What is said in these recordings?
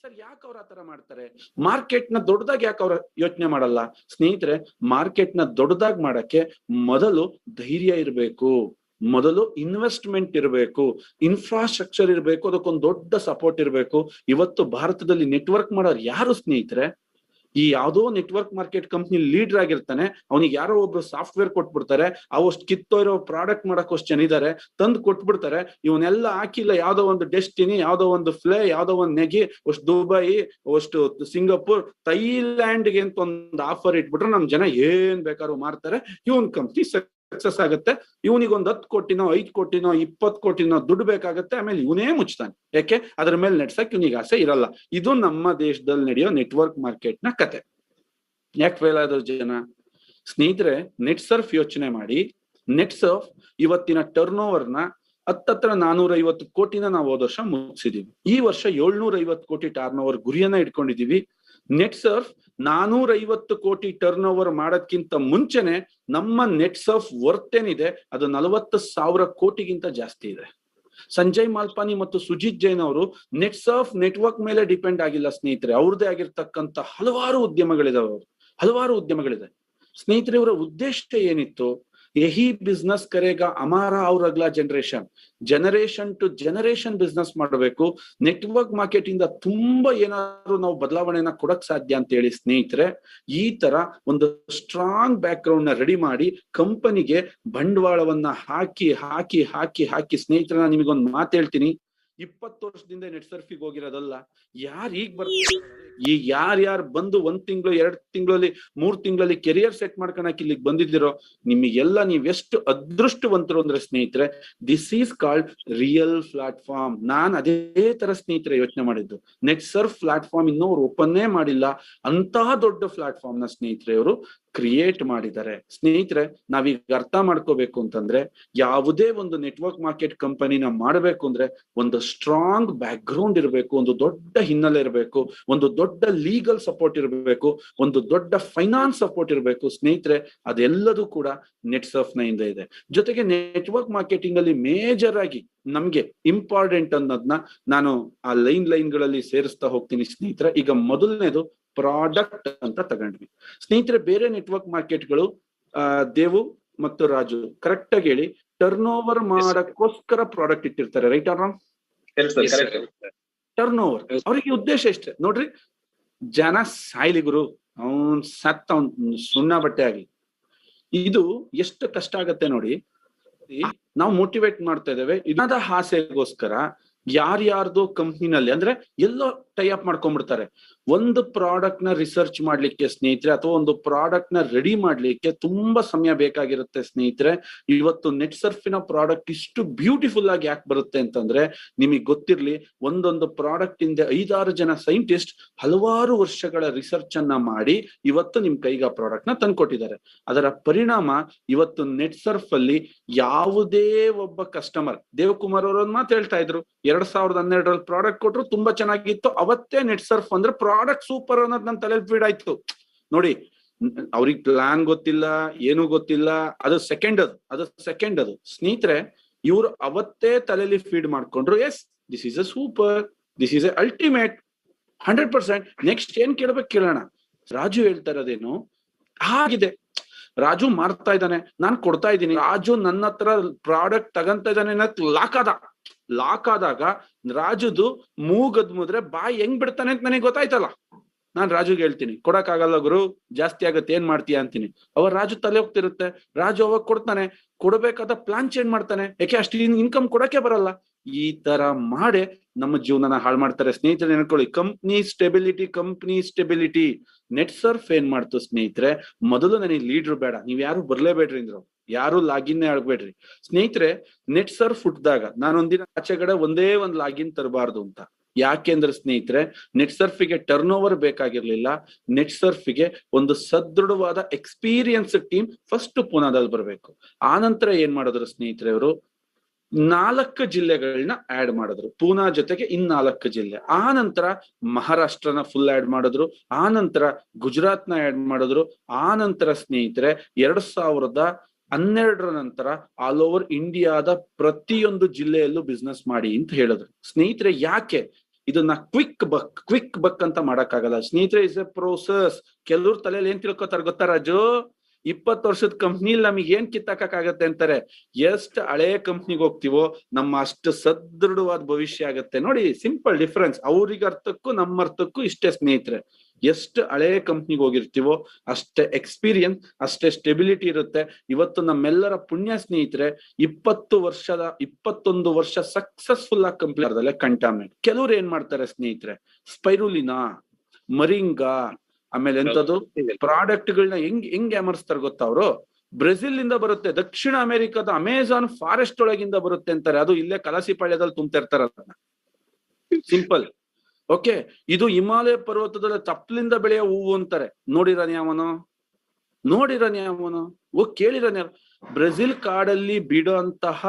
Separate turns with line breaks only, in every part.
Sir ಯಾಕೆ ಅವ್ರು ಆತರ ಮಾಡ್ತಾರೆ? ಮಾರ್ಕೆಟ್ ನ ದೊಡ್ಡದಾಗಿ ಯಾಕೆ ಅವ್ರ ಯೋಚನೆ ಮಾಡಲ್ಲ? ಸ್ನೇಹಿತರೆ, ಮಾರ್ಕೆಟ್ ನ ದೊಡ್ಡದಾಗಿ ಮಾಡಕ್ಕೆ ಮೊದಲು ಧೈರ್ಯ ಇರಬೇಕು, ಮೊದಲು ಇನ್ವೆಸ್ಟ್ಮೆಂಟ್ ಇರಬೇಕು, ಇನ್ಫ್ರಾಸ್ಟ್ರಕ್ಚರ್ ಇರಬೇಕು, ಅದಕ್ಕೊಂದು ದೊಡ್ಡ ಸಪೋರ್ಟ್ ಇರಬೇಕು. ಇವತ್ತು ಭಾರತದಲ್ಲಿ ನೆಟ್ವರ್ಕ್ ಮಾಡೋರು ಯಾರು ಸ್ನೇಹಿತರೆ? ಈ ಯಾವ್ದೋ ನೆಟ್ವರ್ಕ್ ಮಾರ್ಕೆಟ್ ಕಂಪ್ನಿ ಲೀಡರ್ ಆಗಿರ್ತಾನೆ, ಅವನಿಗೆ ಯಾರೋ ಒಬ್ರು ಸಾಫ್ಟ್ವೇರ್ ಕೊಟ್ಬಿಡ್ತಾರೆ, ಅವಷ್ಟು ಕಿತ್ತೋರೋ ಪ್ರಾಡಕ್ಟ್ ಮಾಡಕ್ ಅಷ್ಟು ಜನ ಇದಾರೆ, ತಂದು ಕೊಟ್ಬಿಡ್ತಾರೆ. ಇವನ್ನೆಲ್ಲ ಹಾಕಿಲ್ಲ ಯಾವ್ದೋ ಒಂದು ಡೆಸ್ಟಿನಿ, ಯಾವ್ದೋ ಒಂದು ಫ್ಲೇ, ಯಾವ್ದೋ ಒಂದು ನೆಗಿ, ಅಷ್ಟು ದುಬೈ, ಅಷ್ಟು ಸಿಂಗಾಪುರ್, ಥೈಲ್ಯಾಂಡ್ಗೆ ಅಂತ ಒಂದು ಆಫರ್ ಇಟ್ಬಿಟ್ರೆ ನಮ್ ಜನ ಏನ್ ಬೇಕಾದ್ರೂ ಮಾರ್ತಾರೆ. ಇವನ್ ಕಂಪ್ನಿ ಸಕ್ಸಸ್ ಆಗುತ್ತೆ. ಇವನಿಗೊಂದು 10 ಕೋಟಿನೋ 5 ಕೋಟಿನೋ 20 ಕೋಟಿನೋ ದುಡ್ಡು ಬೇಕಾಗತ್ತೆ. ಆಮೇಲೆ ಇವನೇ ಮುಚ್ತಾನೆ. ಯಾಕೆ? ಅದ್ರ ಮೇಲೆ ನೆಡ್ಸಕ್ ಇವನಿಗೆ ಆಸೆ ಇರಲ್ಲ. ಇದು ನಮ್ಮ ದೇಶದಲ್ಲಿ ನಡೆಯೋ ನೆಟ್ವರ್ಕ್ ಮಾರ್ಕೆಟ್ ನ ಕತೆ. ಯಾಕೆ ಫೇಲ್ ಆದ್ರು ಜನ? ಸ್ನೇಹಿತರೆ, ನೆಟ್ ಸರ್ಫ್ ಯೋಚನೆ ಮಾಡಿ. ನೆಟ್ ಸರ್ಫ್ ಇವತ್ತಿನ ಟರ್ನ್ ಓವರ್ ನ ಹತ್ತತ್ರ 450 ಕೋಟಿನ ನಾವು ಹೋದ ವರ್ಷ ಮುಗಿಸಿದೀವಿ. ಈ ವರ್ಷ 750 ಕೋಟಿ ಟರ್ನ್ ಓವರ್ ಗುರಿಯನ್ನ ಇಟ್ಕೊಂಡಿದೀವಿ. ನೆಟ್ ಸರ್ಫ್ 450 ಕೋಟಿ ಟರ್ನ್ ಓವರ್ ಮಾಡೋದ್ಕಿಂತ ಮುಂಚೆನೆ ನಮ್ಮ ನೆಟ್ ಸರ್ಫ್ ವರ್ತ್ ಏನಿದೆ ಅದು 40,000 ಕೋಟಿಗಿಂತ ಜಾಸ್ತಿ ಇದೆ. ಸಂಜಯ್ ಮಾಲ್ಪಾನಿ ಮತ್ತು ಸುಜಿತ್ ಜೈನ್ ಅವರು ನೆಟ್ ಸರ್ಫ್ ನೆಟ್ವರ್ಕ್ ಮೇಲೆ ಡಿಪೆಂಡ್ ಆಗಿಲ್ಲ ಸ್ನೇಹಿತರೆ. ಅವ್ರದೇ ಆಗಿರ್ತಕ್ಕಂಥ ಹಲವಾರು ಉದ್ಯಮಗಳಿದೆ ಸ್ನೇಹಿತರೆ. ಇವರ ಉದ್ದೇಶ ಏನಿತ್ತು? ಯಹಿ ಬಿಸ್ನೆಸ್ ಕರೆಗ ಅಮಾರ ಅವ್ರ ಅಗ್ಲಾ ಜನರೇಷನ್ ಟು ಜನರೇಷನ್ ಬಿಸ್ನೆಸ್ ಮಾಡಬೇಕು. ನೆಟ್ವರ್ಕ್ ಮಾರ್ಕೆಟ್ ಇಂದ ತುಂಬಾ ಏನಾದ್ರು ನಾವು ಬದಲಾವಣೆನ ಕೊಡಕ್ ಸಾಧ್ಯ ಅಂತ ಹೇಳಿ ಸ್ನೇಹಿತರೆ, ಈ ತರ ಒಂದು ಸ್ಟ್ರಾಂಗ್ ಬ್ಯಾಕ್ ಗ್ರೌಂಡ್ ನ ರೆಡಿ ಮಾಡಿ ಕಂಪನಿಗೆ ಬಂಡವಾಳವನ್ನ ಹಾಕಿ ಸ್ನೇಹಿತರೆ, ನಾನು ನಿಮಗೊಂದು ಮಾತು ಹೇಳ್ತೀನಿ. 20 ವರ್ಷದಿಂದ ನೆಟ್ ಸರ್ಫಿಗೆ ಹೋಗಿರೋದಲ್ಲ. ಯಾರು ಈಗ ಬರ್ತಾರೆ, ಈಗ ಯಾರ್ಯಾರು ಬಂದು 1 ತಿಂಗಳು 2 ತಿಂಗಳಲ್ಲಿ 3 ತಿಂಗಳಲ್ಲಿ ಕೆರಿಯರ್ ಸೆಟ್ ಮಾಡ್ಕೊಳಕ್ ಇಲ್ಲಿಗೆ ಬಂದಿದ್ದೀರೋ, ನಿಮಗೆಲ್ಲ ನೀವೆಷ್ಟು ಅದೃಷ್ಟವಂತರು ಅಂದ್ರೆ ಸ್ನೇಹಿತರೆ, this is called real platform. ನಾನ್ ಅದೇ ತರ ಸ್ನೇಹಿತರೆ ಯೋಚನೆ ಮಾಡಿದ್ದು. ನೆಟ್ ಸರ್ಫ್ ಪ್ಲಾಟ್ಫಾರ್ಮ್ ಇನ್ನೂ ಅವ್ರು ಓಪನ್ನೇ ಮಾಡಿಲ್ಲ. ಅಂತಹ ದೊಡ್ಡ ಪ್ಲಾಟ್ಫಾರ್ಮ್ ನ ಸ್ನೇಹಿತರೆ ಅವರು ಕ್ರಿಯೇಟ್ ಮಾಡಿದ್ದಾರೆ. ಸ್ನೇಹಿತರೆ, ನಾವೀಗ ಅರ್ಥ ಮಾಡ್ಕೋಬೇಕು ಅಂತಂದ್ರೆ, ಯಾವುದೇ ಒಂದು ನೆಟ್ವರ್ಕ್ ಮಾರ್ಕೆಟ್ ಕಂಪನಿನ ಮಾಡಬೇಕು ಅಂದ್ರೆ ಒಂದು ಸ್ಟ್ರಾಂಗ್ ಬ್ಯಾಕ್ ಗ್ರೌಂಡ್ ಇರಬೇಕು, ಒಂದು ದೊಡ್ಡ ಹಿನ್ನೆಲೆ ಇರಬೇಕು, ಒಂದು ದೊಡ್ಡ ಲೀಗಲ್ ಸಪೋರ್ಟ್ ಇರಬೇಕು, ಒಂದು ದೊಡ್ಡ ಫೈನಾನ್ಸ್ ಸಪೋರ್ಟ್ ಇರಬೇಕು. ಸ್ನೇಹಿತರೆ, ಅದೆಲ್ಲದೂ ಕೂಡ ನೆಟ್ ಸರ್ಫ್ ನ ಹಿಂದೆ ಇದೆ. ಜೊತೆಗೆ ನೆಟ್ವರ್ಕ್ ಮಾರ್ಕೆಟಿಂಗ್ ಅಲ್ಲಿ ಮೇಜರ್ ಆಗಿ ನಮ್ಗೆ ಇಂಪಾರ್ಟೆಂಟ್ ಅನ್ನೋದನ್ನ ನಾನು ಆ ಲೈನ್ಗಳಲ್ಲಿ ಸೇರಿಸ್ತಾ ಹೋಗ್ತೀನಿ ಸ್ನೇಹಿತರೆ. ಈಗ ಮೊದಲನೇದು ಪ್ರಾಡಕ್ಟ್ ಅಂತ ತಗೊಂಡ್ವಿ ಸ್ನೇಹಿತರೆ. ಬೇರೆ ನೆಟ್ವರ್ಕ್ ಮಾರ್ಕೆಟ್ಗಳು ದೇವು ಮತ್ತು ರಾಜು ಕರೆಕ್ಟ್ ಆಗಿ ಹೇಳಿ, ಟರ್ನ್ ಓವರ್ ಮಾಡಕ್ಕೋಸ್ಕರ ಪ್ರಾಡಕ್ಟ್ ಇಟ್ಟಿರ್ತಾರೆ, right or wrong? Turn over ಅವ್ರಿಗೆ ಉದ್ದೇಶ ಎಷ್ಟೇ ನೋಡ್ರಿ, ಜನ ಸಾಯ್ಲಿ ಗುರು, ಅವನ್ ಸತ್ತ ಅವನ್ ಸುಣ್ಣ ಬಟ್ಟೆ ಆಗ್ಲಿ. ಇದು ಎಷ್ಟು ಕಷ್ಟ ಆಗತ್ತೆ ನೋಡಿ. ನಾವು ಮೋಟಿವೇಟ್ ಮಾಡ್ತಾ ಇದ್ದೇವೆ ಇದಾದ ಆಸೆಗೋಸ್ಕರ. ಯಾರ್ಯಾರ್ದು ಕಂಪ್ನಿನಲ್ಲಿ ಅಂದ್ರೆ ಎಲ್ಲೋ ಟೈ ಅಪ್ ಮಾಡ್ಕೊಂಡ್ಬಿಡ್ತಾರೆ. ಒಂದು ಪ್ರಾಡಕ್ಟ್ ನ ರಿಸರ್ಚ್ ಮಾಡ್ಲಿಕ್ಕೆ ಸ್ನೇಹಿತರೆ, ಅಥವಾ ಒಂದು ಪ್ರಾಡಕ್ಟ್ ನ ರೆಡಿ ಮಾಡ್ಲಿಕ್ಕೆ ತುಂಬಾ ಸಮಯ ಬೇಕಾಗಿರುತ್ತೆ ಸ್ನೇಹಿತರೆ. ಇವತ್ತು ನೆಟ್ ಸರ್ಫಿನ ಪ್ರಾಡಕ್ಟ್ ಇಷ್ಟು ಬ್ಯೂಟಿಫುಲ್ ಆಗಿ ಯಾಕೆ ಬರುತ್ತೆ ಅಂತಂದ್ರೆ, ನಿಮಗೆ ಗೊತ್ತಿರ್ಲಿ, ಒಂದೊಂದು ಪ್ರಾಡಕ್ಟ್ ಇಂದ 5-6 ಜನ ಸೈಂಟಿಸ್ಟ್ ಹಲವಾರು ವರ್ಷಗಳ ರಿಸರ್ಚ್ ಅನ್ನ ಮಾಡಿ ಇವತ್ತು ನಿಮ್ ಕೈಗೆ ಆ ಪ್ರಾಡಕ್ಟ್ ನ ತಂದ್ಕೊಟ್ಟಿದ್ದಾರೆ. ಅದರ ಪರಿಣಾಮ ಇವತ್ತು ನೆಟ್ ಸರ್ಫ್ ಅಲ್ಲಿ ಯಾವುದೇ ಒಬ್ಬ ಕಸ್ಟಮರ್, ದೇವಕುಮಾರ್ ಅವರು ಒಂದು ಮಾತು ಹೇಳ್ತಾ ಇದ್ರು, 2012ರಲ್ಲಿ ಪ್ರಾಡಕ್ಟ್ ಕೊಟ್ರು, ತುಂಬಾ ಚೆನ್ನಾಗಿತ್ತು. ಅವತ್ತೇ ನೆಟ್ ಸರ್ಫ್ ಅಂದ್ರೆ ಪ್ರಾಡಕ್ಟ್ ಸೂಪರ್ ಅನ್ನೋದು ನನ್ನ ತಲೆಯಲ್ಲಿ ಫೀಡ್ ಆಯ್ತು ನೋಡಿ. ಅವ್ರಿಗೆ ಪ್ಲಾನ್ ಗೊತ್ತಿಲ್ಲ, ಏನು ಗೊತ್ತಿಲ್ಲ, ಅದು ಸೆಕೆಂಡ್ ಅದು ಸ್ನೇಹಿತರೆ. ಇವ್ರು ಅವತ್ತೇ ತಲೆಯಲ್ಲಿ ಫೀಡ್ ಮಾಡ್ಕೊಂಡ್ರು, yes this is a super, this is a ultimate 100%. Next ಏನ್ ಕೇಳೋಣ? ರಾಜು ಹೇಳ್ತಾ ಇರೋದೇನು ಆಗಿದೆ. ರಾಜು ಮಾರ್ತಾ ಇದ್ದಾನೆ, ನಾನ್ ಕೊಡ್ತಾ ಇದ್ದೀನಿ. ರಾಜು ನನ್ನ ಹತ್ರ ಪ್ರಾಡಕ್ಟ್ ತಗಂತ ಇದ್ದಾನೆ, ಲಾಕ್ ಆದಾಗ ರಾಜುದು ಮೂಗದ್ ಮುದ್ರೆ ಬಾಯಿ ಹೆಂಗ್ ಬಿಡ್ತಾನೆ ಅಂತ ನನಗೆ ಗೊತ್ತಾಯ್ತಲ್ಲ. ನಾನ್ ರಾಜುಗೆ ಹೇಳ್ತೀನಿ, ಕೊಡಕ್ ಆಗಲ್ಲ ಗುರು, ಜಾಸ್ತಿ ಆಗತ್ತೆ, ಏನ್ ಮಾಡ್ತೀಯ ಅಂತೀನಿ. ಅವಾಗ ರಾಜು ತಲೆ ಹೋಗ್ತಿರುತ್ತೆ. ರಾಜು ಅವಾಗ ಕೊಡ್ತಾನೆ, ಕೊಡ್ಬೇಕಾದ ಪ್ಲಾನ್ ಚೇಂಜ್ ಮಾಡ್ತಾನೆ. ಯಾಕೆ? ಅಷ್ಟು ಇನ್ಕಮ್ ಕೊಡಕ್ಕೆ ಬರಲ್ಲ. ಈ ತರ ಮಾಡೇ ನಮ್ಮ ಜೀವನನ ಹಾಳು ಮಾಡ್ತಾರೆ ಸ್ನೇಹಿತರೆ. ನೆನ್ಕೊಳ್ಳಿ, ಕಂಪ್ನಿ ಸ್ಟೆಬಿಲಿಟಿ. ನೆಟ್ ಸರ್ಫ್ ಏನ್ ಮಾಡ್ತು ಸ್ನೇಹಿತರೆ, ಮೊದಲು ನನಗೆ ಲೀಡರ್ ಬೇಡ, ನೀವ್ ಯಾರು ಬರ್ಲೇಬೇಡ್ರಿ ಅಂದ್ರು, ಯಾರು ಲಾಗಿನ್ ಆಗ್ಬೇಡ್ರಿ ಸ್ನೇಹಿತರೆ. ನೆಟ್ ಸರ್ಫ್ ಹುಟ್ಟಿದಾಗ ನಾನೊಂದಿನ ಆಚೆಗಡೆ ಒಂದೇ ಒಂದು ಲಾಗಿನ್ ತರಬಾರ್ದು ಅಂತ. ಯಾಕೆಂದ್ರೆ ಸ್ನೇಹಿತರೆ, ನೆಟ್ ಸರ್ಫಿಗೆ ಟರ್ನ್ ಓವರ್ ಬೇಕಾಗಿರ್ಲಿಲ್ಲ. ನೆಟ್ ಸರ್ಫಿಗೆ ಒಂದು ಸದೃಢವಾದ ಎಕ್ಸ್ಪೀರಿಯನ್ಸ್ ಟೀಮ್ ಫಸ್ಟ್ ಪೂನಾದಲ್ಲಿ ಬರ್ಬೇಕು. ಆನಂತರ ಏನ್ ಮಾಡಿದ್ರು ಸ್ನೇಹಿತರೆ, ಅವರು 4 ಜಿಲ್ಲೆಗಳನ್ನ ಆಡ್ ಮಾಡಿದ್ರು, ಪೂನಾ ಜೊತೆಗೆ 4 ಜಿಲ್ಲೆ. ಆ ನಂತರ ಮಹಾರಾಷ್ಟ್ರನ ಫುಲ್ ಆಡ್ ಮಾಡಿದ್ರು, ಆ ನಂತರ ಗುಜರಾತ್ನ ಆಡ್ ಮಾಡಿದ್ರು. ಆ ನಂತರ ಸ್ನೇಹಿತರೆ 2012ರ ನಂತರ ಆಲ್ ಓವರ್ ಇಂಡಿಯಾದ ಪ್ರತಿಯೊಂದು ಜಿಲ್ಲೆಯಲ್ಲೂ ಬಿಸ್ನೆಸ್ ಮಾಡಿ ಅಂತ ಹೇಳಿದ್ರು ಸ್ನೇಹಿತರೆ. ಯಾಕೆ ಇದನ್ನ ಕ್ವಿಕ್ ಬಕ್ ಅಂತ ಮಾಡಕ್ಕಾಗಲ್ಲ ಸ್ನೇಹಿತರೆ. Is a process. ಕೆಲವ್ರ ತಲೆಯಲ್ಲಿ ಏನ್ ತಿಳ್ಕೊತಾರ ಗೊತ್ತಾ ರಾಜು, 20 ವರ್ಷದ ಕಂಪ್ನಿಲಿ ನಮಗೆ ಏನ್ ಕಿತ್ತಾಕಕ್ಕಾಗತ್ತೆ ಅಂತಾರೆ. ಎಷ್ಟು ಹಳೆ ಕಂಪ್ನಿಗೆ ಹೋಗ್ತಿವೋ ನಮ್ಮ ಅಷ್ಟು ಸದೃಢವಾದ ಭವಿಷ್ಯ ಆಗತ್ತೆ. ನೋಡಿ ಸಿಂಪಲ್ ಡಿಫರೆನ್ಸ್, ಅವ್ರಿಗೆ ಅರ್ಥಕ್ಕೂ ನಮ್ಮ ಅರ್ಥಕ್ಕೂ ಇಷ್ಟೇ ಸ್ನೇಹಿತರೆ. ಎಷ್ಟು ಹಳೆ ಕಂಪ್ನಿಗೆ ಹೋಗಿರ್ತೀವೋ ಅಷ್ಟೇ ಎಕ್ಸ್ಪೀರಿಯನ್ಸ್, ಅಷ್ಟೇ ಸ್ಟೆಬಿಲಿಟಿ ಇರುತ್ತೆ. ಇವತ್ತು ನಮ್ಮೆಲ್ಲರ ಪುಣ್ಯ ಸ್ನೇಹಿತರೆ, 21 ವರ್ಷ ಸಕ್ಸಸ್ಫುಲ್ ಆಗಿ ಕಂಪ್ನಿ ಕಂಟಾಮಿನೇಟ್. ಕೆಲವ್ರು ಏನ್ ಮಾಡ್ತಾರೆ ಸ್ನೇಹಿತರೆ, ಸ್ಪೈರುಲಿನಾ, ಮರಿಂಗಾ, ಆಮೇಲೆ ಎಂತದ್ದು ಪ್ರಾಡಕ್ಟ್ ಗಳನ್ನ ಹೆಂಗ್ ಅಮರ್ಸ್ತಾರೆ ಗೊತ್ತಾ ಅವರು. ಬ್ರೆಜಿಲ್ ಇಂದ ಬರುತ್ತೆ, ದಕ್ಷಿಣ ಅಮೆರಿಕದ ಅಮೆಜಾನ್ ಫಾರೆಸ್ಟ್ ಒಳಗಿಂದ ಬರುತ್ತೆ ಅಂತಾರೆ. ಅದು ಇಲ್ಲೇ ಕಲಾಸಿಪಾಳ್ಯದಲ್ಲಿ ತುಂಬ್ತಿರ್ತಾರ ಅದನ್ನ. ಸಿಂಪಲ್. ಓಕೆ, ಇದು ಹಿಮಾಲಯ ಪರ್ವತದ ತಪ್ಪಲಿಂದ ಬೆಳೆಯೋ ಹೂವು ಅಂತಾರೆ. ನೋಡಿರನ್ ಯಾವನು ಹೋಗ್ ಕೇಳಿರನ್. ಬ್ರೆಜಿಲ್ ಕಾಡಲ್ಲಿ ಬಿಡುವಂತಹ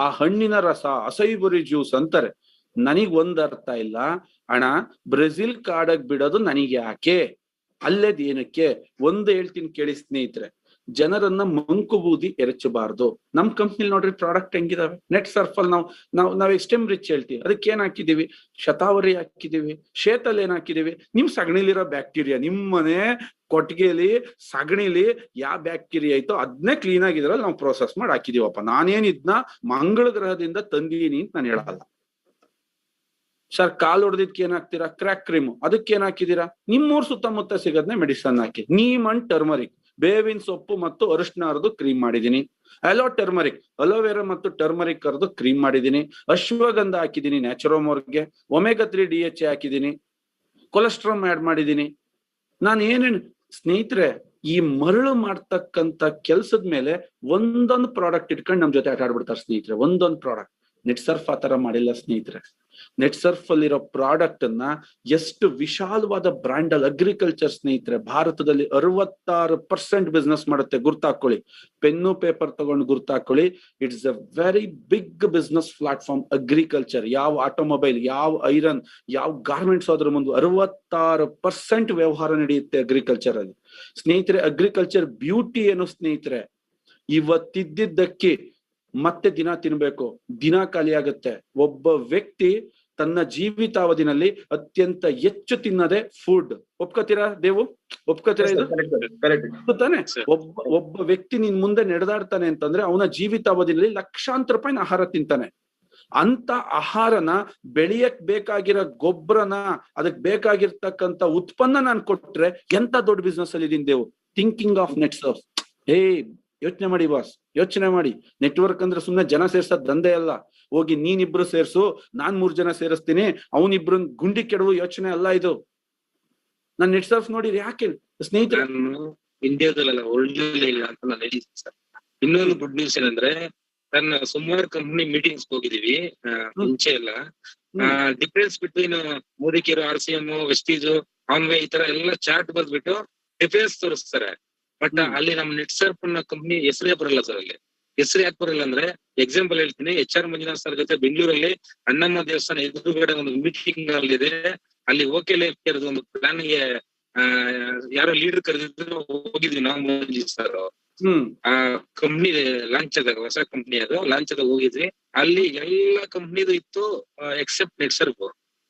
ಆ ಹಣ್ಣಿನ ರಸ ಅಸೈಬರಿ ಜ್ಯೂಸ್ ಅಂತಾರೆ. ನನಗ್ ಒಂದ್ ಅರ್ಥ ಇಲ್ಲ ಅಣ್ಣ, ಬ್ರೆಜಿಲ್ ಕಾಡಕ್ ಬಿಡೋದು ನನಗೆ ಯಾಕೆ, ಅಲ್ಲೇದ್ ಏನಕ್ಕೆ? ಒಂದು ಹೇಳ್ತೀನಿ ಕೇಳಿ ಸ್ನೇಹಿತರೆ, ಜನರನ್ನ ಮಂಕು ಬೂದಿ ಎರಚಬಾರ್ದು. ನಮ್ ಕಂಪ್ನಿ ನೋಡ್ರಿ ಪ್ರಾಡಕ್ಟ್ ಹೆಂಗಿದಾವೆ. ನೆಟ್ ಸರ್ಫ್ ಅಲ್ಲಿ ನಾವ್ ಎಕ್ಸ್ಟೆಮ್ ರಿಚ್ ಹೇಳ್ತೀವಿ, ಅದಕ್ಕೆ ಏನ್ ಹಾಕಿದೀವಿ? ಶತಾವರಿ ಹಾಕಿದೀವಿ. ಶೇತಲ್ ಏನ್ ಹಾಕಿದೀವಿ? ನಿಮ್ ಸಗಣಿಲಿರೋ ಬ್ಯಾಕ್ಟೀರಿಯಾ, ನಿಮ್ಮನೆ ಕೊಟ್ಟಿಗೆಲಿ ಸಗಣಿಲಿ ಯಾವ ಬ್ಯಾಕ್ಟೀರಿಯಾ ಐತೋ ಅದನ್ನೇ ಕ್ಲೀನ್ ಆಗಿದ್ರಲ್ಲಿ ನಾವು ಪ್ರೋಸೆಸ್ ಮಾಡಿ ಹಾಕಿದೀವಪ್ಪ. ನಾನೇನ್ ಇದನ್ನ ಮಂಗಳ ಗ್ರಹದಿಂದ ತಂದೀನಿ ಅಂತ ನಾನು ಹೇಳಲ್ಲ. ಸರ್ ಕಾಲ್ ಹೊಡೆದಿದ್ಕೆ ಏನ್ ಹಾಕ್ತೀರಾ? Crack cream. ಅದಕ್ಕೆ ಏನ್ ಹಾಕಿದೀರಾ? ನಿಮ್ಮೂರ್ ಸುತ್ತಮುತ್ತ ಸಿಗದ್ನೆ ಮೆಡಿಸನ್ ಹಾಕಿ. ನೀಮ್ ಅಂಡ್ ಟರ್ಮರಿಕ್, ಬೇವಿನ ಸೊಪ್ಪು ಮತ್ತು ಅರಿಶಿನ ಅರ್ದು ಕ್ರೀಮ್ ಮಾಡಿದೀನಿ. ಟರ್ಮರಿಕ್, ಅಲೋವೆರಾ ಮತ್ತು ಟರ್ಮರಿಕ್ ಅರ್ದು ಕ್ರೀಮ್ ಮಾಡಿದೀನಿ. ಅಶ್ವಗಂಧ ಹಾಕಿದೀನಿ ನ್ಯಾಚುರೋಮೋರ್ಗೆ. ಒಮೆಗಾ 3 DHA ಹಾಕಿದೀನಿ. ಕೊಲೆಸ್ಟ್ರಾಲ್ ಆಡ್ ಮಾಡಿದೀನಿ. ನಾನು ಏನೇನು ಸ್ನೇಹಿತರೆ, ಈ ಮರಳು ಮಾಡ್ತಕ್ಕಂತ ಕೆಲ್ಸದ ಮೇಲೆ ಒಂದೊಂದು ಪ್ರಾಡಕ್ಟ್ ಇಟ್ಕೊಂಡು ನಮ್ ಜೊತೆ ಆಟ ಆಡ್ಬಿಡ್ತಾರೆ ಸ್ನೇಹಿತರೆ. ಒಂದೊಂದು ಪ್ರಾಡಕ್ಟ್. ನೆಟ್ ಸರ್ಫ್ ಆತರ ಮಾಡಿಲ್ಲ ಸ್ನೇಹಿತರೆ. ನೆಟ್ ಸರ್ಫ್ ಅಲ್ಲಿರೋ ಪ್ರಾಡಕ್ಟ್ ಅನ್ನ ಎಷ್ಟು ವಿಶಾಲವಾದ ಬ್ರ್ಯಾಂಡ್ ಅಲ್ಲಿ ಅಗ್ರಿಕಲ್ಚರ್ ಸ್ನೇಹಿತರೆ, ಭಾರತದಲ್ಲಿ 66% ಬಿಸ್ನೆಸ್ ಮಾಡುತ್ತೆ. ಗುರ್ತಾಕೊಳ್ಳಿ, ಪೆನ್ನು ಪೇಪರ್ ತಗೊಂಡು ಗುರ್ತಾಕೊಳ್ಳಿ. It's a very big business platform agriculture. ಯಾವ ಆಟೋಮೊಬೈಲ್, ಯಾವ ಐರನ್, ಯಾವ ಗಾರ್ಮೆಂಟ್ಸ್ ಅದ್ರ ಮುಂದೆ 66% ವ್ಯವಹಾರ ನಡೆಯುತ್ತೆ ಅಗ್ರಿಕಲ್ಚರ್ ಅಲ್ಲಿ ಸ್ನೇಹಿತರೆ. ಅಗ್ರಿಕಲ್ಚರ್ ಬ್ಯೂಟಿ ಏನು ಸ್ನೇಹಿತರೆ, ಇವತ್ತಿದ್ದಕ್ಕೆ ಮತ್ತೆ ದಿನ ತಿನ್ಬೇಕು, ದಿನ ಖಾಲಿ ಆಗುತ್ತೆ. ಒಬ್ಬ ವ್ಯಕ್ತಿ ತನ್ನ ಜೀವಿತಾವಧಿನಲ್ಲಿ ಅತ್ಯಂತ ಹೆಚ್ಚು ತಿನ್ನದೆ ಫುಡ್. ಒಪ್ಕೋತೀರಾ ದೇವು? ಒಪ್ಕೋತೀರಾ? ಇದು ತಾನೆ. ಒಬ್ಬ ವ್ಯಕ್ತಿ ನಿನ್ ಮುಂದೆ ನಡೆದಾಡ್ತಾನೆ ಅಂತಂದ್ರೆ ಅವನ ಜೀವಿತಾವಧಿನಲ್ಲಿ ಲಕ್ಷಾಂತರ ರೂಪಾಯಿ ಆಹಾರ ತಿಂತಾನೆ. ಅಂತ ಆಹಾರನ ಬೆಳೆಯಕ್ ಬೇಕಾಗಿರೋ ಗೊಬ್ಬರನ, ಅದಕ್ ಬೇಕಾಗಿರ್ತಕ್ಕಂತ ಉತ್ಪನ್ನ ನಾನು ಕೊಟ್ರೆ ಎಂತ ದೊಡ್ಡ ಬಿಸ್ನೆಸ್ ಅಲ್ಲಿ ಇದೀನಿ Devu. Thinking of Net Surf. ಯೋಚನೆ ಮಾಡಿ ಬಾಸ್, ಯೋಚನೆ ಮಾಡಿ. ನೆಟ್ವರ್ಕ್ ಅಂದ್ರೆ ಸುಮ್ನೆ ಜನ ಸೇರ್ಸೋದ್ ದಂಧೆ ಅಲ್ಲ. ಹೋಗಿ ನೀನಿಬ್ರು ಸೇರ್ಸು, ನಾನ್ 3 ಜನ ಸೇರಿಸ್ತೀನಿ, ಅವನಿಬ್ರು ಗುಂಡಿ ಕೆಡವು ಯೋಚನೆ ಅಲ್ಲ ಇದು. ನಾನ್ ನೆಟ್ ಸರ್ಫ್ ನೋಡಿ ಯಾಕೆ ಸ್ನೇಹಿತರೆ
ಇಂಡಿಯಾದಲ್ಲ ವರ್ಲ್ಡ್ ಇಲ್ಲ ಅಂತ ನಾನು ಹೇಳಿದ್ದೀನಿ ಸರ್. ಇನ್ನೊಂದು ಗುಡ್ ನ್ಯೂಸ್ ಏನಂದ್ರೆ, ನನ್ನ ಸುಮಾರು ಕಂಪ್ನಿ ಮೀಟಿಂಗ್ಸ್ ಹೋಗಿದೀವಿ ಮುಂಚೆ ಎಲ್ಲ. ಡಿಫರೆನ್ಸ್ ಬಿಟ್ವೀನ್ ಮೋದಿಕೇರು, RCM, ವೆಸ್ಟೀಜ್, ಆನ್ವೇ ಈ ತರ ಎಲ್ಲ ಚಾರ್ಟ್ ಬರ್ದ್ಬಿಟ್ಟು ಡಿಫರೆನ್ಸ್ ತೋರಿಸ್ತಾರೆ. ಬಟ್ ಅಲ್ಲಿ ನಮ್ ನೆಟ್ ಸರ್ಫ್ ನ ಕಂಪ್ನಿ ಹೆಸರೇ ಬರಲ್ಲ ಸರ್. ಅಲ್ಲಿ ಹೆಸರು ಯಾಕೆ ಬರಲ್ಲ ಅಂದ್ರೆ, ಎಕ್ಸಾಂಪಲ್ ಹೇಳ್ತೀನಿ. HR ಮಂಜುನಾಥ್ ಸರ್ ಜೊತೆ ಬೆಂಗಳೂರಲ್ಲಿ ಅಣ್ಣಮ್ಮ ದೇವಸ್ಥಾನ ಎದುರುಗಡೆ ಒಂದು ಮೀಟಿಂಗ್ ಅಲ್ಲಿದೆ. ಅಲ್ಲಿ ಓಕೆ ಲೈಫ್ ಒಂದು ಪ್ಲಾನ್ ಗೆ ಯಾರೋ ಲೀಡರ್ ಕರೆದಿದ್ರು, ಹೋಗಿದ್ವಿ ನಾವು ಮಂಜು ಸರ್. ಆ ಕಂಪ್ನಿ ಲಾಂಚ್ ಆದಾಗ, ಹೊಸ ಕಂಪ್ನಿ ಅದು ಲಾಂಚ್ ಆದಾಗ ಹೋಗಿದ್ವಿ. ಅಲ್ಲಿ ಎಲ್ಲಾ ಕಂಪ್ನಿದು ಇತ್ತು except Net Surf.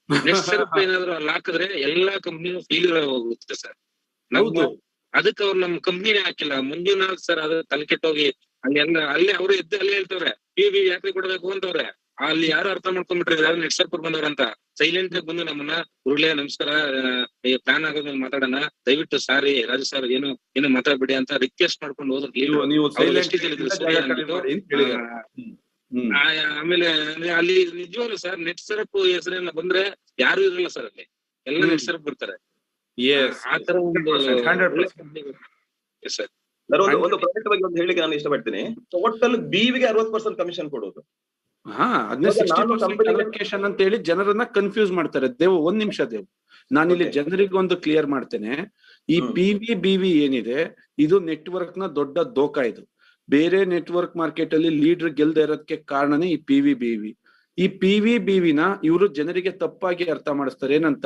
Net Surf ಏನಾದ್ರು ಅಲ್ಲಿ ಹಾಕಿದ್ರೆ ಎಲ್ಲಾ ಕಂಪ್ನಿನೂ ಫೇಲ್ಯೂರ್ ಹೋಗುತ್ತೆ ಸರ್. ಅದಕ್ಕೆ ಅವ್ರು ನಮ್ ಕಂಪ್ನಿನೇ ಹಾಕಿಲ್ಲ. ಮಂಜುನಾಥ್ ಸರ್ ಅದ್ರ ತಲೆ ಕೆಟ್ಟೋಗಿ ಅಲ್ಲಿ ಅವ್ರು ಎದ್ದು ಅಲ್ಲೇ ಹೇಳ್ತವ್ರೆ, PV ಯಾತ್ರೆ ಕೊಡ್ಬೇಕು ಅಂತವ್ರೆ. ಅಲ್ಲಿ ಯಾರು ಅರ್ಥ ಮಾಡ್ಕೊಂಡ್ಬಿಟ್ರೆ ನೆಟ್ ಸರ್ಫ್ ಬಂದವ್ರ ಅಂತ ಸೈಲೆಂಟ್ ಆಗಿ ಬಂದು ನಮ್ಮನ್ನ ಉರುಳೆ ನಮಸ್ಕಾರ, ಪ್ಲಾನ್ ಆಗೋದ್ಮೇಲೆ ಮಾತಾಡೋಣ, ದಯವಿಟ್ಟು ಸಾರಿ ರಾಜು ಸರ್ ಏನು ಮಾತಾಡ್ಬೇಡಿ ಅಂತ ರಿಕ್ವೆಸ್ಟ್ ಮಾಡ್ಕೊಂಡು ಹೋದ್ರು. ಆಮೇಲೆ ಅಲ್ಲಿ ನಿಜವಾಗ್ಲು ಸರ್ ನೆಟ್ ಸರ್ಫ್ ಹೆಸರನ್ನ ಬಂದ್ರೆ ಯಾರು ಇರಲ್ಲ ಸರ್. ಅಲ್ಲಿ ಎಲ್ಲ ನೆಟ್ ಸರ್ಫ್ ಬರ್ತಾರೆ. ಆತರ
ಒಂದು ಪ್ರಾಡಕ್ಟ್ ಬಗ್ಗೆ ಒಂದು ಹೇಳಿಕೆ ನಾನು ಇಷ್ಟಪಡ್ತೀನಿ. ಟೋಟಲ್ BVಗೆ 60% ಕಮಿಷನ್ ಕೊಡೋದು.
ಅದನ್ನೇ 60% ಅಲೋಕೇಶನ್ ಅಂತ ಹೇಳಿ ಜನರನ್ನ ಕನ್ಫ್ಯೂಸ್ ಮಾಡ್ತಾರೆ. ದೇವು ಒಂದ್ ನಿಮಿಷ ದೇವು, ನಾನಿಲ್ಲಿ ಜನರಿಗೆ ಒಂದು ಕ್ಲಿಯರ್ ಮಾಡ್ತೇನೆ. ಈ PV BV ಏನಿದೆ, ಇದು ನೆಟ್ವರ್ಕ್ ನ ದೊಡ್ಡ ದೋಖ. ಇದು ಬೇರೆ ನೆಟ್ವರ್ಕ್ ಮಾರ್ಕೆಟ್ ಅಲ್ಲಿ ಲೀಡರ್ ಗೆಲ್ದೇ ಇರೋದಕ್ಕೆ ಕಾರಣನೇ ಈ PV BV. ಈ PVBV ನ ಇವರು ಜನರಿಗೆ ತಪ್ಪಾಗಿ ಅರ್ಥ ಮಾಡಿಸ್ತಾರೆ. ಏನಂತ,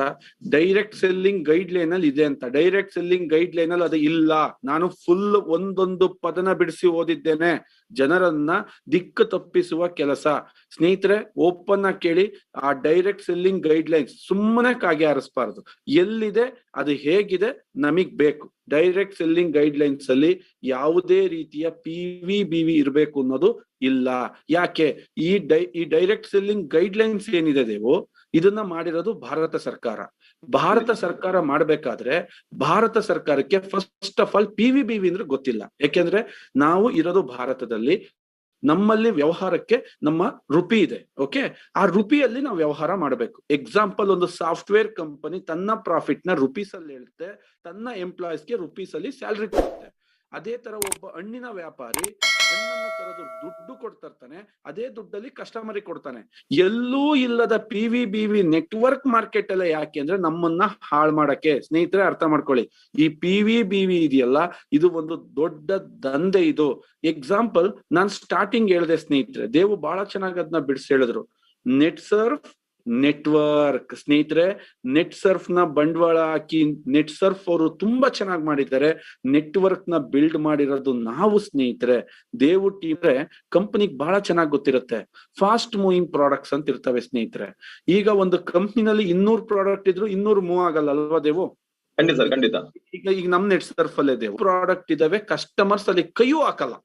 ಡೈರೆಕ್ಟ್ ಸೆಲ್ಲಿಂಗ್ ಗೈಡ್ ಲೈನ್ ಅಲ್ಲಿ ಇದೆ ಅಂತ. ಡೈರೆಕ್ಟ್ ಸೆಲ್ಲಿಂಗ್ ಗೈಡ್ ಲೈನ್ ಅಲ್ಲಿ ಅದು ಇಲ್ಲ. ನಾನು ಫುಲ್ ಒಂದೊಂದು ಪದನ ಬಿಡಿಸಿ ಓದಿದ್ದೇನೆ. ಜನರನ್ನ ದಿಕ್ಕು ತಪ್ಪಿಸುವ ಕೆಲಸ. ಸ್ನೇಹಿತರೆ, ಓಪನ್ ಆಗಿ ಕೇಳಿ, ಆ ಡೈರೆಕ್ಟ್ ಸೆಲ್ಲಿಂಗ್ ಗೈಡ್ ಲೈನ್ಸ್ ಸುಮ್ಮನೆ ಕಾಗೆ ಹಾರಿಸ್ಬಾರ್ದು. ಎಲ್ಲಿದೆ, ಅದು ಹೇಗಿದೆ, ನಮಗ್ ಬೇಕು. ಡೈರೆಕ್ಟ್ ಸೆಲ್ಲಿಂಗ್ ಗೈಡ್ ಲೈನ್ಸ್ ಅಲ್ಲಿ ಯಾವುದೇ ರೀತಿಯ PVBV ಇರಬೇಕು ಅನ್ನೋದು ಇಲ್ಲ. ಯಾಕೆ, ಈ ಡೈರೆಕ್ಟ್ ಸೆಲ್ಲಿಂಗ್ ಗೈಡ್ ಲೈನ್ಸ್ ಏನಿದೆ ದೇವು, ಇದನ್ನ ಮಾಡಿರೋದು ಭಾರತ ಸರ್ಕಾರ. ಭಾರತ ಸರ್ಕಾರ ಮಾಡ್ಬೇಕಾದ್ರೆ ಭಾರತ ಸರ್ಕಾರಕ್ಕೆ ಫಸ್ಟ್ ಆಫ್ ಆಲ್ PVBV ಅಂದ್ರೆ ಗೊತ್ತಿಲ್ಲ. ಯಾಕೆಂದ್ರೆ ನಾವು ಇರೋದು ಭಾರತದಲ್ಲಿ, ನಮ್ಮಲ್ಲಿ ವ್ಯವಹಾರಕ್ಕೆ ನಮ್ಮ ರುಪಿ ಇದೆ. ಓಕೆ, ಆ ರುಪಿಯಲ್ಲಿ ನಾವು ವ್ಯವಹಾರ ಮಾಡಬೇಕು. ಎಕ್ಸಾಂಪಲ್, ಒಂದು ಸಾಫ್ಟ್ವೇರ್ ಕಂಪನಿ ತನ್ನ ಪ್ರಾಫಿಟ್ ನ ರುಪೀಸ್ ಅಲ್ಲಿ ಹೇಳುತ್ತೆ, ತನ್ನ ಎಂಪ್ಲಾಯೀಸ್ಗೆ ರುಪೀಸ್ ಅಲ್ಲಿ ಸ್ಯಾಲ್ರಿ ಕೊಡುತ್ತೆ. ಅದೇ ತರ ಒಬ್ಬ ಹಣ್ಣಿನ ವ್ಯಾಪಾರಿ ಹಣ್ಣನ್ನು ತರದು ದುಡ್ಡು ಕೊಡ್ತಿರ್ತಾನೆ, ಅದೇ ದುಡ್ಡಲ್ಲಿ ಕಸ್ಟಮರ್ ಕೊಡ್ತಾನೆ. ಎಲ್ಲೂ ಇಲ್ಲದ PVBV ನೆಟ್ವರ್ಕ್ ಮಾರ್ಕೆಟ್ ಎಲ್ಲ ಯಾಕೆ ಅಂದ್ರೆ ನಮ್ಮನ್ನ ಹಾಳು ಮಾಡಕ್ಕೆ. ಸ್ನೇಹಿತರೆ, ಅರ್ಥ ಮಾಡ್ಕೊಳ್ಳಿ, ಈ PVBV ಇದೆಯಲ್ಲ, ಇದು ಒಂದು ದೊಡ್ಡ ದಂಧೆ. ಇದು ಎಕ್ಸಾಂಪಲ್ ನಾನು ಸ್ಟಾರ್ಟಿಂಗ್ ಹೇಳಿದೆ ಸ್ನೇಹಿತರೆ, ದೇವು ಬಹಳ ಚೆನ್ನಾಗಿ ಅದನ್ನ ಬಿಡಿಸಿ ಹೇಳಿದ್ರು. Net Surf network. ಸ್ನೇಹಿತರೆ, ನೆಟ್ ಸರ್ಫ್ ನ ಬಂಡವಾಳ ಹಾಕಿ ನೆಟ್ ಸರ್ಫ್ ಅವರು ತುಂಬಾ ಚೆನ್ನಾಗಿ ಮಾಡಿದ್ದಾರೆ. ನೆಟ್ವರ್ಕ್ ನ ಬಿಲ್ಡ್ ಮಾಡಿರೋದು ನಾವು. ಸ್ನೇಹಿತರೆ, ದೇವು ಟೀಮ್ ಕಂಪನಿಗೆ ಬಹಳ ಚೆನ್ನಾಗಿ ಗೊತ್ತಿರುತ್ತೆ. ಫಾಸ್ಟ್ ಮೂವಿಂಗ್ ಪ್ರಾಡಕ್ಟ್ಸ್ ಅಂತ ಇರ್ತವೆ ಸ್ನೇಹಿತರೆ. ಈಗ ಒಂದು ಕಂಪ್ನಿನಲ್ಲಿ 200 ಪ್ರಾಡಕ್ಟ್ ಇದ್ರು 200 ಮೂವ್ ಆಗಲ್ಲ ಅಲ್ವಾ ದೇವು?
ಖಂಡಿತ.
ಈಗ ನಮ್ ನೆಟ್ ಸರ್ಫ್ ಅಲ್ಲೇ ದೇವು ಪ್ರಾಡಕ್ಟ್ ಇದಾವೆ, ಕಸ್ಟಮರ್ಸ್ ಅಲ್ಲಿ ಕೈಯೂ ಹಾಕಲ್ಲ.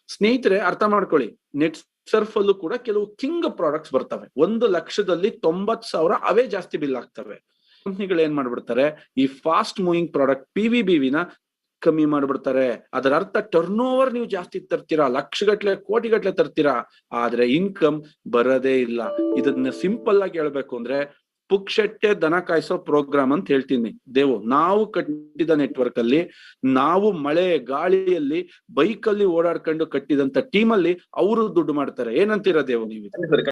ಸ್ನೇಹಿತರೆ, ಅರ್ಥ ಮಾಡ್ಕೊಳ್ಳಿ, ನೆಟ್ ಸರ್ಫ್ ಅಲ್ಲೂ ಕೂಡ ಕೆಲವು ಕಿಂಗ್ ಪ್ರಾಡಕ್ಟ್ಸ್ ಬರ್ತವೆ. 1,00,000ದಲ್ಲಿ 90,000 ಅವೇ ಜಾಸ್ತಿ ಬಿಲ್ ಆಗ್ತವೆ. ಕಂಪ್ನಿಗಳು ಏನ್ ಮಾಡ್ಬಿಡ್ತಾರೆ, ಈ ಫಾಸ್ಟ್ ಮೂವಿಂಗ್ ಪ್ರಾಡಕ್ಟ್ PVBV ನ ಕಮ್ಮಿ ಮಾಡ್ಬಿಡ್ತಾರೆ. ಅದರ ಅರ್ಥ ಟರ್ನ್ ಓವರ್ ನೀವು ಜಾಸ್ತಿ ತರ್ತೀರಾ, ಲಕ್ಷಗಟ್ಲೆ ಕೋಟಿಗಟ್ಲೆ ತರ್ತೀರಾ, ಆದ್ರೆ ಇನ್ಕಮ್ ಬರೋದೇ ಇಲ್ಲ. ಇದನ್ನ ಸಿಂಪಲ್ ಆಗಿ ಹೇಳ್ಬೇಕು ಅಂದ್ರೆ ಪುಕ್ಷಟ್ಟೆ ದನ ಕಾಯಿಸೋ ಪ್ರೋಗ್ರಾಮ್ ಅಂತ ಹೇಳ್ತೀನಿ ದೇವು. ನಾವು ಕಟ್ಟಿದ ನೆಟ್ವರ್ಕ್ ಅಲ್ಲಿ, ನಾವು ಮಳೆ ಗಾಳಿಯಲ್ಲಿ ಬೈಕ್ ಅಲ್ಲಿ ಓಡಾಡ್ಕೊಂಡು ಕಟ್ಟಿದಂತ ಟೀಮ್ ಅಲ್ಲಿ ಅವರು ದುಡ್ಡು ಮಾಡ್ತಾರೆ. ಏನಂತೀರಾ ದೇವು ನೀವು?